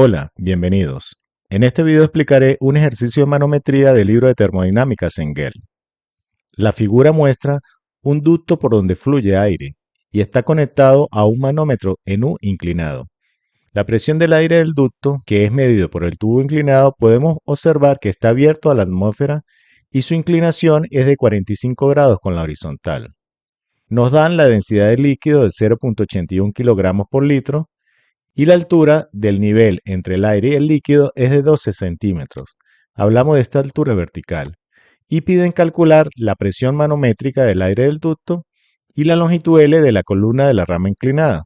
Hola, bienvenidos. En este video explicaré un ejercicio de manometría del libro de termodinámica Cengel. La figura muestra un ducto por donde fluye aire y está conectado a un manómetro en U inclinado. La presión del aire del ducto, que es medido por el tubo inclinado, podemos observar que está abierto a la atmósfera y su inclinación es de 45 grados con la horizontal. Nos dan la densidad de líquido de 0.81 kilogramos por litro y la altura del nivel entre el aire y el líquido es de 12 centímetros. Hablamos de esta altura vertical. Y piden calcular la presión manométrica del aire del ducto y la longitud L de la columna de la rama inclinada.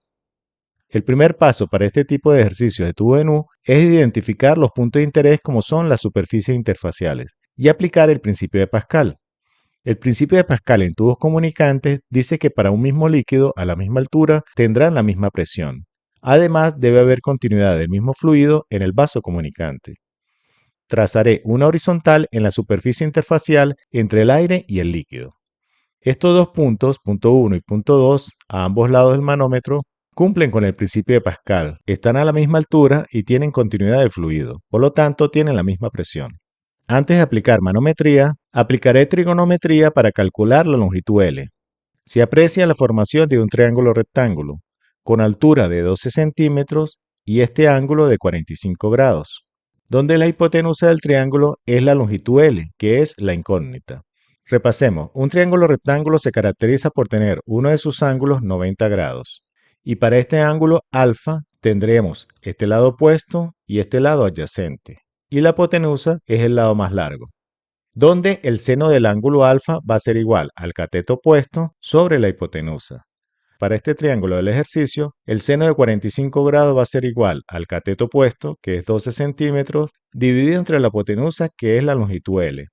El primer paso para este tipo de ejercicio de tubo en U es identificar los puntos de interés como son las superficies interfaciales y aplicar el principio de Pascal. El principio de Pascal en tubos comunicantes dice que para un mismo líquido a la misma altura tendrán la misma presión. Además, debe haber continuidad del mismo fluido en el vaso comunicante. Trazaré una horizontal en la superficie interfacial entre el aire y el líquido. Estos dos puntos, punto 1 y punto 2, a ambos lados del manómetro, cumplen con el principio de Pascal, están a la misma altura y tienen continuidad de fluido, por lo tanto tienen la misma presión. Antes de aplicar manometría, aplicaré trigonometría para calcular la longitud L. Se aprecia la formación de un triángulo rectángulo, con altura de 12 centímetros y este ángulo de 45 grados, donde la hipotenusa del triángulo es la longitud L, que es la incógnita. Repasemos, un triángulo rectángulo se caracteriza por tener uno de sus ángulos 90 grados, y para este ángulo alfa tendremos este lado opuesto y este lado adyacente, y la hipotenusa es el lado más largo, donde el seno del ángulo alfa va a ser igual al cateto opuesto sobre la hipotenusa. Para este triángulo del ejercicio, el seno de 45 grados va a ser igual al cateto opuesto, que es 12 centímetros, dividido entre la hipotenusa, que es la longitud L.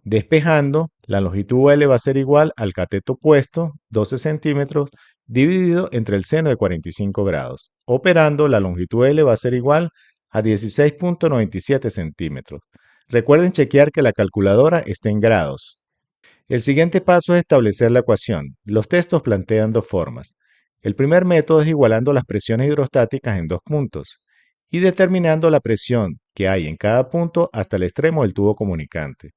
Despejando, la longitud L va a ser igual al cateto opuesto, 12 centímetros, dividido entre el seno de 45 grados. Operando, la longitud L va a ser igual a 16.97 centímetros. Recuerden chequear que la calculadora esté en grados. El siguiente paso es establecer la ecuación. Los textos plantean dos formas. El primer método es igualando las presiones hidrostáticas en dos puntos y determinando la presión que hay en cada punto hasta el extremo del tubo comunicante.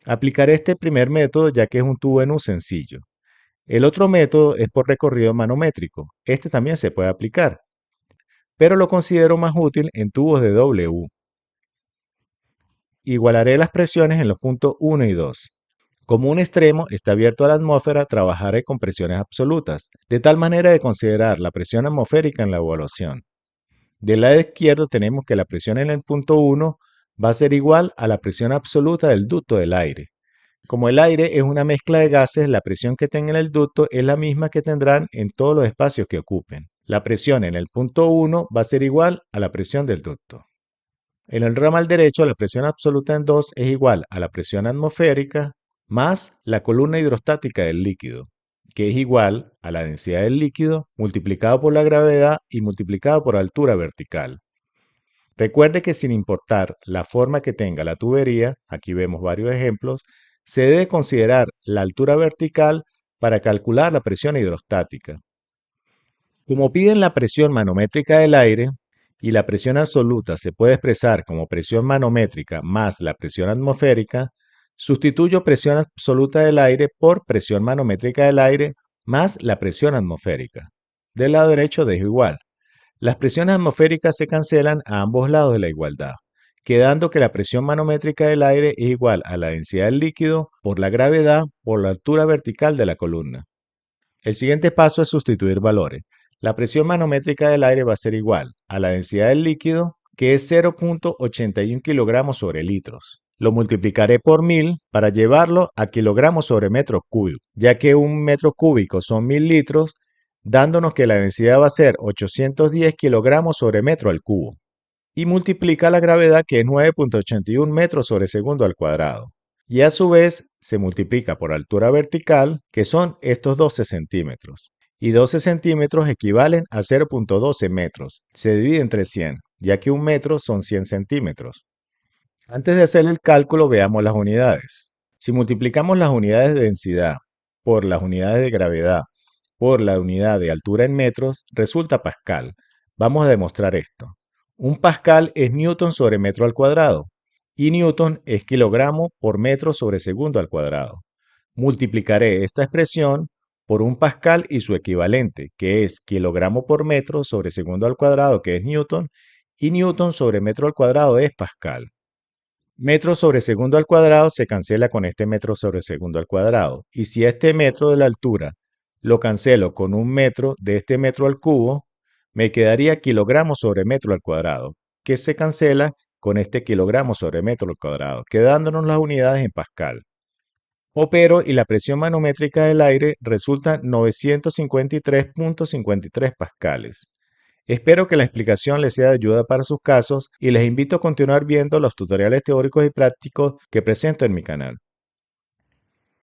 Aplicaré este primer método ya que es un tubo en U sencillo. El otro método es por recorrido manométrico. Este también se puede aplicar, pero lo considero más útil en tubos de doble U. Igualaré las presiones en los puntos 1 y 2. Como un extremo está abierto a la atmósfera, trabajaré con presiones absolutas, de tal manera de considerar la presión atmosférica en la evaluación. Del lado izquierdo tenemos que la presión en el punto 1 va a ser igual a la presión absoluta del ducto del aire. Como el aire es una mezcla de gases, la presión que tenga en el ducto es la misma que tendrán en todos los espacios que ocupen. La presión en el punto 1 va a ser igual a la presión del ducto. En el ramal derecho, la presión absoluta en 2 es igual a la presión atmosférica más la columna hidrostática del líquido, que es igual a la densidad del líquido multiplicado por la gravedad y multiplicado por altura vertical. Recuerde que sin importar la forma que tenga la tubería, aquí vemos varios ejemplos, se debe considerar la altura vertical para calcular la presión hidrostática. Como piden la presión manométrica del aire y la presión absoluta se puede expresar como presión manométrica más la presión atmosférica, sustituyo presión absoluta del aire por presión manométrica del aire más la presión atmosférica. Del lado derecho dejo igual. Las presiones atmosféricas se cancelan a ambos lados de la igualdad, quedando que la presión manométrica del aire es igual a la densidad del líquido por la gravedad por la altura vertical de la columna. El siguiente paso es sustituir valores. La presión manométrica del aire va a ser igual a la densidad del líquido, que es 0.81 kilogramos sobre litros. Lo multiplicaré por 1000 para llevarlo a kilogramos sobre metro cúbico, ya que un metro cúbico son 1000 litros, dándonos que la densidad va a ser 810 kilogramos sobre metro al cubo. Y multiplica la gravedad, que es 9.81 metros sobre segundo al cuadrado. Y a su vez se multiplica por altura vertical, que son estos 12 centímetros. Y 12 centímetros equivalen a 0.12 metros. Se divide entre 100, ya que un metro son 100 centímetros. Antes de hacer el cálculo, veamos las unidades. Si multiplicamos las unidades de densidad por las unidades de gravedad por la unidad de altura en metros, resulta Pascal. Vamos a demostrar esto. Un pascal es newton sobre metro al cuadrado y newton es kilogramo por metro sobre segundo al cuadrado. Multiplicaré esta expresión por un pascal y su equivalente, que es kilogramo por metro sobre segundo al cuadrado, que es newton, y newton sobre metro al cuadrado es pascal. Metro sobre segundo al cuadrado se cancela con este metro sobre segundo al cuadrado. Y si este metro de la altura lo cancelo con un metro de este metro al cubo, me quedaría kilogramo sobre metro al cuadrado, que se cancela con este kilogramo sobre metro al cuadrado, quedándonos las unidades en pascal. Opero y la presión manométrica del aire resulta 953.53 pascales. Espero que la explicación les sea de ayuda para sus casos y les invito a continuar viendo los tutoriales teóricos y prácticos que presento en mi canal.